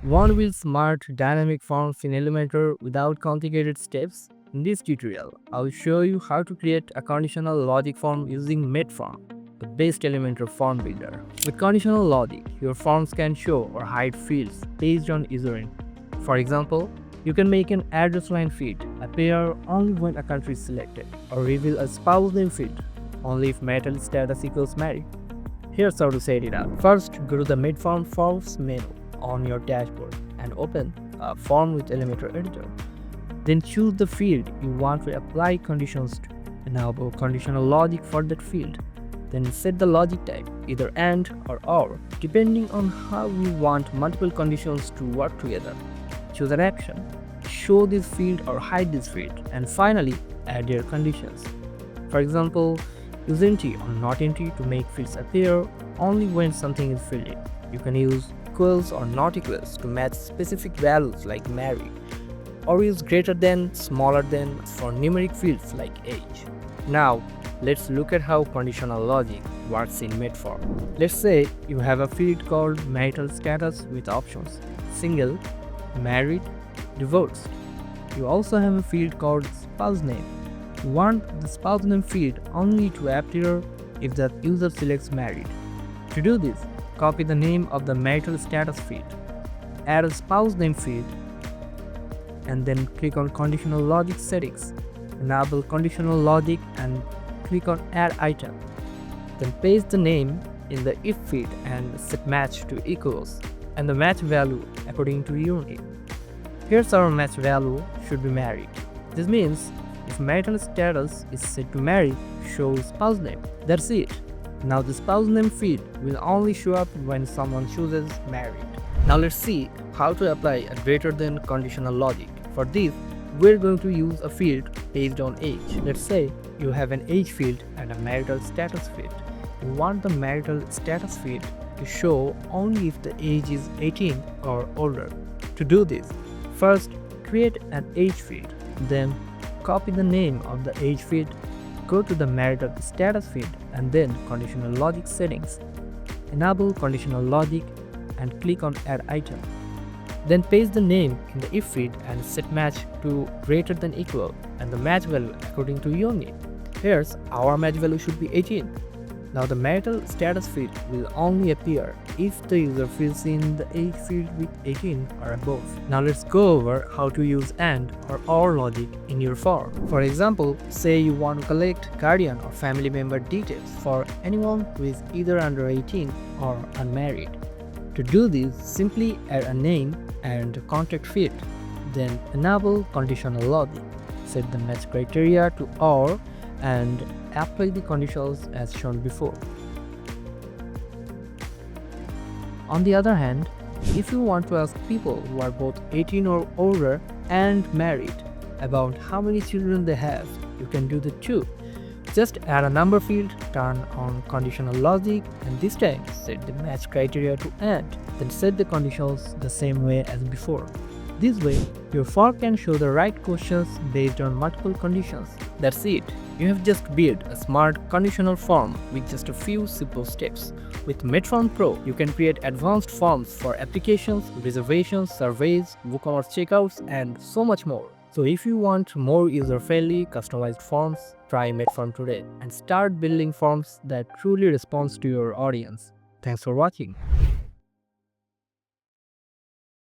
Want to build smart, dynamic forms in Elementor without complicated steps? In this tutorial, I will show you how to create a conditional logic form using MetForm, the best Elementor form builder. With conditional logic, your forms can show or hide fields based on user input. For example, you can make an address line field appear only when a country is selected, or reveal a spouse name field only if marital status equals married. Here's how to set it up. First, go to the MetForm Forms menu on your dashboard and open a form with Elementor editor. Then choose the field you want to apply conditions to. Enable conditional logic for that field. Then set the logic type, either AND or depending on how you want multiple conditions to work together. Choose an action, show this field or hide this field, and finally add your conditions. For example, use empty or not empty to make fields appear only when something is filled in. You can use equals or not equals to match specific values like married, or use greater than, smaller than for numeric fields like age. Now, let's look at how conditional logic works in MetForm. Let's say you have a field called Marital Status with options: single, married, divorced. You also have a field called Spouse Name. You want the spouse name field only to appear if the user selects married. To do this, copy the name of the marital status field, add a spouse name field, and then click on Conditional Logic Settings. Enable Conditional Logic and click on Add Item. Then paste the name in the if field and set match to equals and the match value according to your name. Here's our match value should be married. This means if marital status is set to married, show spouse name. That's it. Now the spouse name field will only show up when someone chooses married. Now let's see how to apply a greater than conditional logic. For this, we're going to use a field based on age. Let's say you have an age field and a marital status field. You want the marital status field to show only if the age is 18 or older. To do this, first create an age field, then copy the name of the age field, go to the marital status field and then Conditional Logic Settings. Enable Conditional Logic and click on Add Item. Then paste the name in the if field and set match to greater than equal and the match value according to your name. Here's our match value should be 18. Now the marital status field will only appear if the user fills in the age field with 18 or above. Now let's go over how to use AND or logic in your form. For example, say you want to collect guardian or family member details for anyone who is either under 18 or unmarried. To do this, simply add a name and contact field, then enable conditional logic. Set the match criteria to OR and apply the conditions as shown before. On the other hand, if you want to ask people who are both 18 or older and married about how many children they have, you can do the too. Just add a number field, turn on conditional logic, and this time set the match criteria to AND, then set the conditions the same way as before. This way, your form can show the right questions based on multiple conditions. That's it. You have just built a smart conditional form with just a few simple steps. With MetForm Pro, you can create advanced forms for applications, reservations, surveys, WooCommerce checkouts, and so much more. So if you want more user-friendly, customized forms, try MetForm today and start building forms that truly respond to your audience. Thanks for watching.